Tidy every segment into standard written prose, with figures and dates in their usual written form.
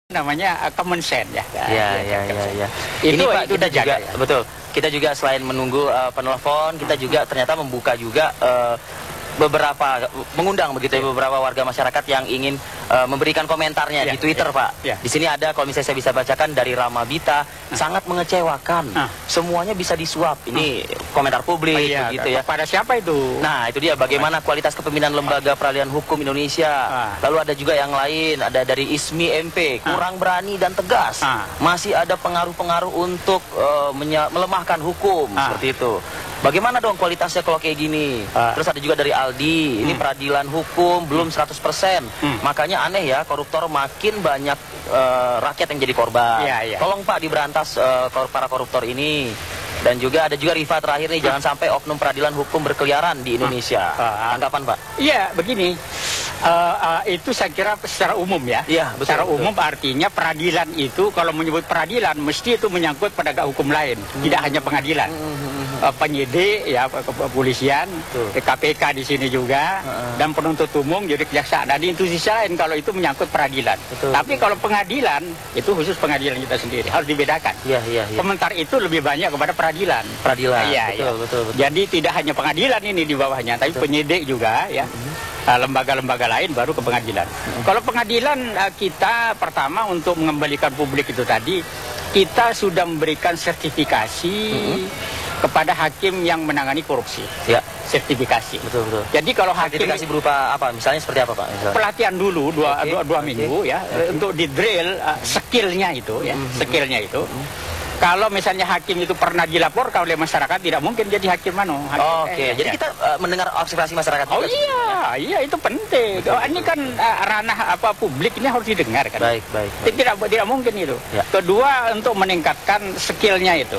namanya common sense ya. Ya. Ini Pak, itu kita udah jaga, juga ya. betul. Kita juga selain menunggu penelpon, kita juga ternyata membuka juga mengundang begitu ya beberapa warga masyarakat yang ingin memberikan komentarnya di Twitter, Pak. Di sini ada, kalau misalnya saya bisa bacakan, dari Rama Bita, sangat mengecewakan. Semuanya bisa disuap. Ini komentar publik begitu ya. Pada siapa itu? Nah, itu dia bagaimana kualitas kepemimpinan lembaga peradilan hukum Indonesia. Lalu ada juga yang lain, ada dari Ismi MP, kurang berani dan tegas. Masih ada pengaruh-pengaruh untuk melemahkan hukum, seperti itu. Bagaimana dong kualitasnya kalau kayak gini? Terus ada juga dari Aldi, ini peradilan hukum belum 100%. Makanya aneh ya, koruptor makin banyak rakyat yang jadi korban. Tolong Pak diberantas para koruptor ini. Dan juga ada juga Rifa terakhir nih, jangan sampai oknum peradilan hukum berkeliaran di Indonesia. Tanggapan Pak? Iya, begini. Itu saya kira secara umum ya. Secara umum artinya peradilan itu, kalau menyebut peradilan mesti itu menyangkut penegak hukum lain, tidak hanya pengadilan. Penyidik ya, kepolisian, KPK di sini juga, dan penuntut umum jadi kejaksaan. Dan itu sisi lain kalau itu menyangkut peradilan. Tapi kalau pengadilan itu khusus pengadilan kita sendiri, harus dibedakan. Komentar itu lebih banyak kepada peradilan. Betul. Jadi tidak hanya pengadilan ini di bawahnya, tapi penyidik juga ya. Lembaga-lembaga lain baru ke pengadilan. Kalau pengadilan kita pertama untuk mengembalikan publik itu tadi, kita sudah memberikan sertifikasi kepada hakim yang menangani korupsi. Sertifikasi. Betul. Jadi kalau hakim sertifikasi berupa apa? Misalnya seperti apa, Pak? Pelatihan dulu dua minggu ya, untuk di drill skillnya itu ya, skillnya itu. Kalau misalnya hakim itu pernah dilaporkan oleh masyarakat, tidak mungkin jadi hakim jadi kita mendengar observasi masyarakat. Iya, itu penting. Ini kan ranah publik, ini harus didengar kan. Baik. Tidak mungkin itu. Kedua, untuk meningkatkan skillnya itu.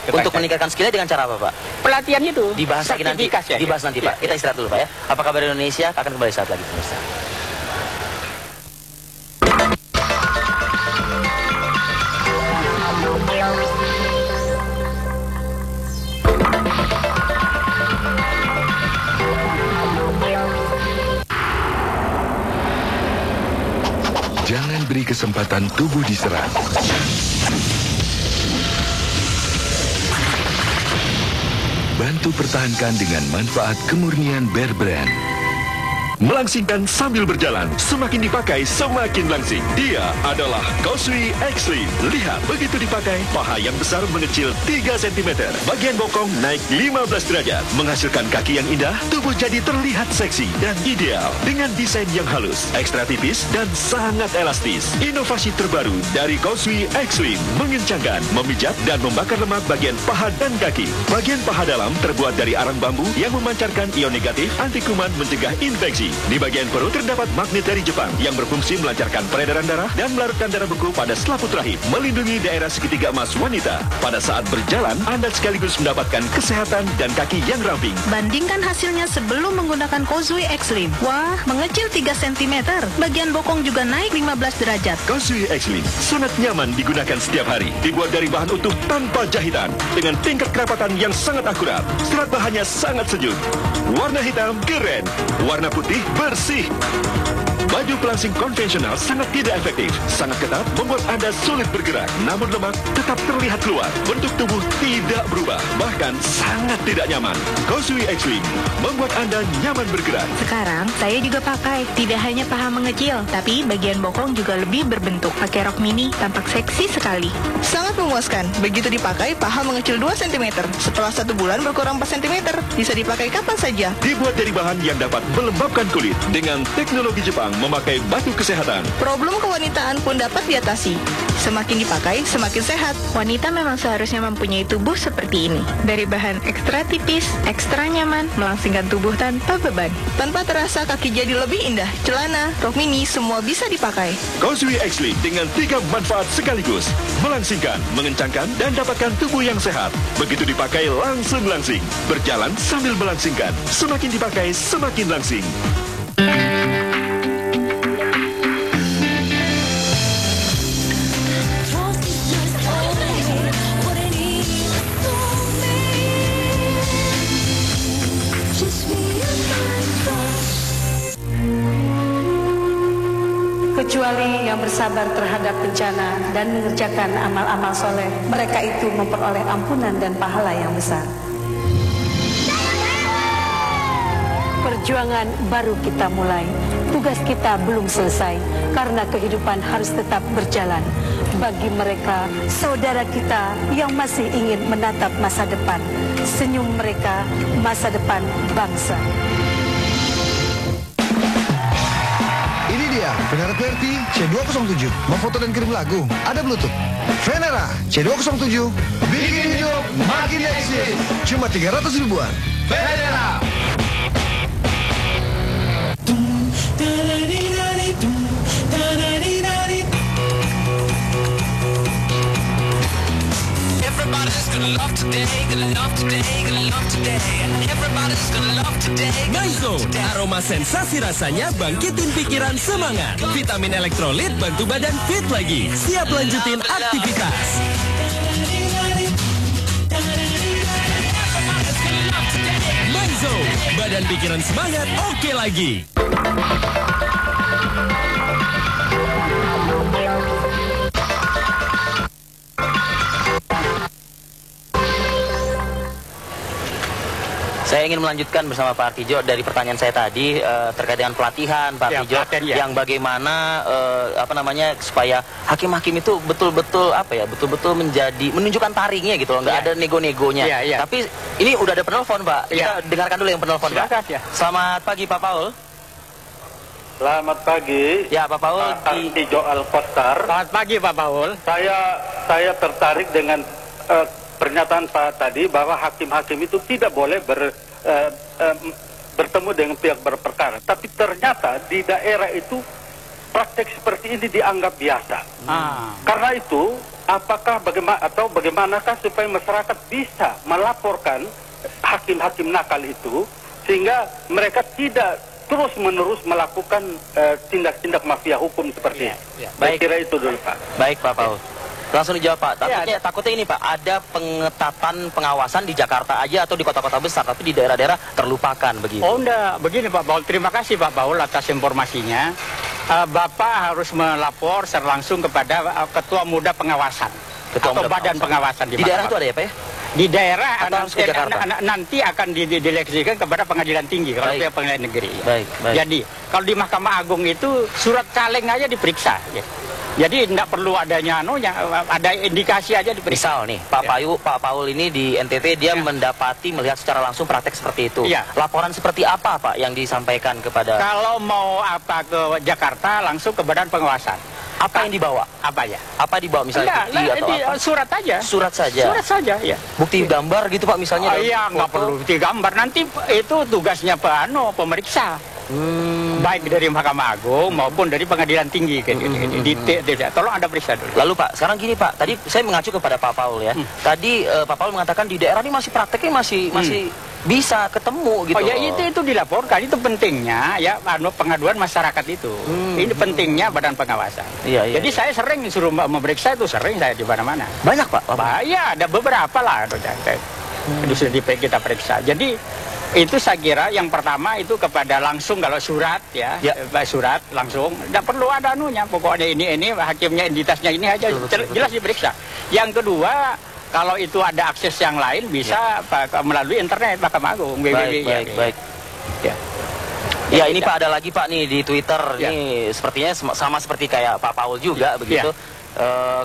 Untuk meningkatkan skillnya dengan cara apa, Pak? Pelatihan itu. Dibahas nanti. Dibahas nanti, Pak. Kita istirahat dulu, Pak ya. Apa kabar Indonesia? Akan kembali saat lagi, pemirsa. Jangan beri kesempatan tubuh diserang. Bantu pertahankan dengan manfaat kemurnian Bear Brand. Melangsingkan sambil berjalan, semakin dipakai semakin langsing. Dia adalah Causeway X-Slim. Lihat, begitu dipakai, paha yang besar mengecil 3 cm. Bagian bokong naik 15 derajat. Menghasilkan kaki yang indah, tubuh jadi terlihat seksi dan ideal. Dengan desain yang halus, ekstra tipis, dan sangat elastis. Inovasi terbaru dari Causeway X-Slim mengencangkan, memijat, dan membakar lemak bagian paha dan kaki. Bagian paha dalam terbuat dari arang bambu yang memancarkan ion negatif anti kuman mencegah infeksi. Di bagian perut terdapat magnet dari Jepang yang berfungsi melancarkan peredaran darah dan melarutkan darah beku pada selaput rahim, melindungi daerah segitiga emas wanita. Pada saat berjalan, Anda sekaligus mendapatkan kesehatan dan kaki yang ramping. Bandingkan hasilnya sebelum menggunakan Causeway X-Slim. Wah, mengecil 3 cm. Bagian bokong juga naik 15 derajat. Causeway X-Slim sangat nyaman digunakan setiap hari. Dibuat dari bahan utuh tanpa jahitan, dengan tingkat kerapatan yang sangat akurat. Serat bahannya sangat sejuk. Warna hitam keren, warna putih bersih. Baju pelangsing konvensional sangat tidak efektif, sangat ketat, membuat Anda sulit bergerak. Namun lemak tetap terlihat keluar. Bentuk tubuh tidak berubah, bahkan sangat tidak nyaman. Causeway X-Slim membuat Anda nyaman bergerak. Sekarang saya juga pakai. Tidak hanya paha mengecil, tapi bagian bokong juga lebih berbentuk. Pakai rok mini tampak seksi sekali. Sangat memuaskan. Begitu dipakai, paha mengecil 2 cm. Setelah 1 bulan berkurang 4 cm. Bisa dipakai kapan saja. Dibuat dari bahan yang dapat melembabkan kulit dengan teknologi Jepang memakai batu kesehatan. Problem kewanitaan pun dapat diatasi. Semakin dipakai, semakin sehat. Wanita memang seharusnya mempunyai tubuh seperti ini. Dari bahan ekstra tipis, ekstra nyaman, melangsingkan tubuh tanpa beban. Tanpa terasa kaki jadi lebih indah. Celana, rok mini, semua bisa dipakai. Causeway X-Slim dengan 3 manfaat sekaligus. Melangsingkan, mengencangkan, dan dapatkan tubuh yang sehat. Begitu dipakai langsung langsing. Berjalan sambil melangsingkan. Semakin dipakai, semakin langsing. Kecuali yang yang bersabar terhadap bencana dan mengerjakan amal-amal soleh, mereka itu memperoleh ampunan dan pahala yang besar. Perjuangan baru kita mulai. Tugas kita belum selesai karena kehidupan harus tetap berjalan. Bagi mereka, saudara kita yang masih ingin menatap masa depan, senyum mereka masa depan bangsa. Ini dia, Venera QWERTY C207. Mau foto dan kirim lagu? Ada Bluetooth. Venera C207. Bikin hidup makin eksis. Cuma 300 ribuan. Venera. Everybody's gonna love today, gonna love today, gonna love today. Everybody's gonna love today. Maizo, aroma sensasi rasanya bangkitin pikiran semangat. Vitamin elektrolit bantu badan fit lagi. Siap lanjutin aktivitas. Maizo, badan pikiran semangat oke lagi. Saya ingin melanjutkan bersama Pak Artijo dari pertanyaan saya tadi terkait dengan pelatihan Pak Artijo yang bagaimana supaya hakim-hakim itu betul-betul menunjukkan taringnya gitu loh, nggak ada nego-negonya. Tapi ini udah ada penelpon Pak, kita dengarkan dulu yang penelpon Pak. Selamat pagi Pak Paul. Selamat pagi. Ya Pak Paul. Artijo Alkostar. Selamat pagi Pak Paul. Saya tertarik dengan pernyataan Pak tadi bahwa hakim-hakim itu tidak boleh bertemu dengan pihak berperkara. Tapi ternyata di daerah itu praktek seperti ini dianggap biasa. Karena itu, bagaimanakah supaya masyarakat bisa melaporkan hakim-hakim nakal itu sehingga mereka tidak terus-menerus melakukan tindak-tindak mafia hukum seperti ini. Baik. Saya kira itu dulu Pak. Baik Pak Paul. Langsung dijawab Pak, takutnya ini Pak, ada pengetatan pengawasan di Jakarta aja atau di kota-kota besar, tapi di daerah-daerah terlupakan begitu. Oh enggak, begini Pak Paul, terima kasih Pak Paul atas informasinya. Bapak harus melapor secara langsung kepada Ketua Muda Pengawasan atau Badan Pengawasan di daerah itu ada ya Pak ya? Di daerah nanti akan didileksikan kepada Pengadilan Tinggi kalau pihak Pengadilan Negeri. Baik. Jadi kalau di Mahkamah Agung itu surat kaleng aja diperiksa. Jadi tidak perlu adanya ada indikasi aja diperiksa. Misal nih, Pak Paul ini di NTT dia melihat secara langsung praktek seperti itu. Laporan seperti apa Pak yang disampaikan kepada? Kalau mau ke Jakarta langsung ke Badan Pengawasan. Apa yang dibawa? Apa ya? Apa dibawa misalnya bukti atau apa? Surat aja. Surat saja. Surat saja, ya. Bukti gambar gitu Pak misalnya? Iya, nggak perlu bukti gambar. Nanti itu tugasnya pemeriksa. Baik dari Mahkamah Agung maupun dari Pengadilan Tinggi. Tolong Anda periksa dulu. Lalu Pak, sekarang gini Pak, tadi saya mengacu kepada Pak Paul ya. Tadi Pak Paul mengatakan di daerah ini masih prakteknya masih bisa ketemu gitu. Oh ya itu dilaporkan, itu pentingnya ya pengaduan masyarakat itu. Ini pentingnya Badan Pengawasan. Jadi saya sering suruh memeriksa itu, sering saya di mana-mana. Banyak Pak? Ya ada beberapa lah. Sudah kita periksa. Jadi itu saya kira yang pertama itu kepada langsung kalau surat surat langsung tidak perlu ada pokoknya ini hakimnya entitasnya ini aja jelas diperiksa. Yang kedua kalau itu ada akses yang lain bisa melalui internet Mahkamah Agung. Baik. Ya ini Pak ada lagi Pak nih di Twitter nih sepertinya sama seperti kayak Pak Paul juga begitu.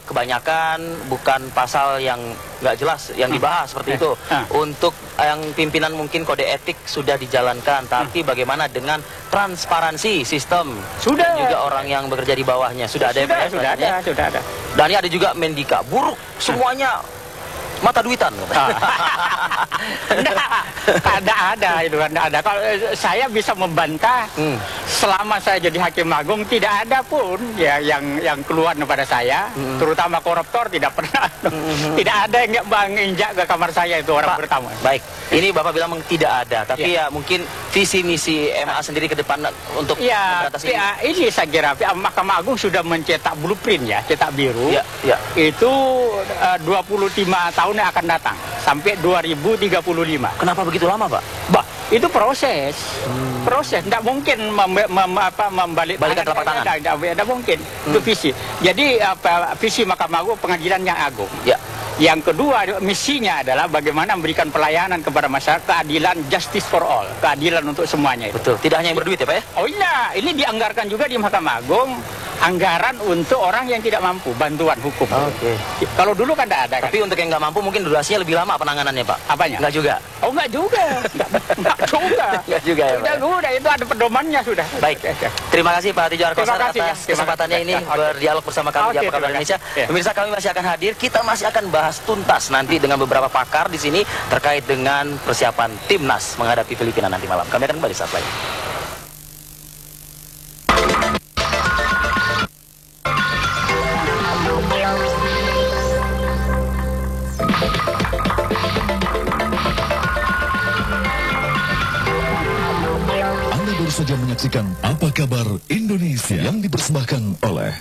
Kebanyakan bukan pasal yang nggak jelas yang dibahas seperti itu. Untuk yang pimpinan mungkin kode etik sudah dijalankan, tapi bagaimana dengan transparansi sistem? Sudah. Dan juga orang yang bekerja di bawahnya sudah ada. Sudah ada. Dan ini ada juga Mendika buruk semuanya. Mata duitan. Ada. Kalau saya bisa membantah, selama saya jadi hakim agung tidak ada pun yang keluar kepada saya, terutama koruptor tidak pernah. Tidak ada yang menginjak ke kamar saya itu orang pertama. Baik, ini Bapak bilang tidak ada, tapi ya mungkin visi misi MA sendiri ke depan untuk memberantas ini. Ini saya kira Mahkamah Agung sudah mencetak blueprint cetak biru. Itu 25 tahun yang akan datang sampai 2035. Kenapa begitu lama, Pak? Itu proses. Proses. Tidak mungkin Balikan telapak tangan. Tidak mungkin. Itu visi. Jadi visi Mahkamah Agung pengadilan yang agung. Ya. Yang kedua, misinya adalah bagaimana memberikan pelayanan kepada masyarakat, keadilan, justice for all, keadilan untuk semuanya. Betul. Tidak hanya yang berduit ya Pak ya? Oh iya, ini dianggarkan juga di Mahkamah Agung, anggaran untuk orang yang tidak mampu, bantuan hukum. Oke. Kalau dulu kan tidak ada. Tapi untuk yang nggak mampu mungkin durasinya lebih lama penanganannya Pak? Apanya? Nggak juga? Oh enggak juga. Enggak juga. Nggak juga ya Pak? Sudah, itu ada pedomannya sudah. Baik. Terima kasih Pak Tijo Arkosar Terima kasih, atas ya. kesempatannya ini berdialog bersama kami di Apa Kabar Indonesia. Pemirsa, kami masih akan hadir. Kita masih akan bahas tuntas nanti dengan beberapa pakar di sini terkait dengan persiapan timnas menghadapi Filipina nanti malam. Kami akan kembali saat lagi. Anda baru saja menyaksikan Apa Kabar Indonesia yang dipersembahkan oleh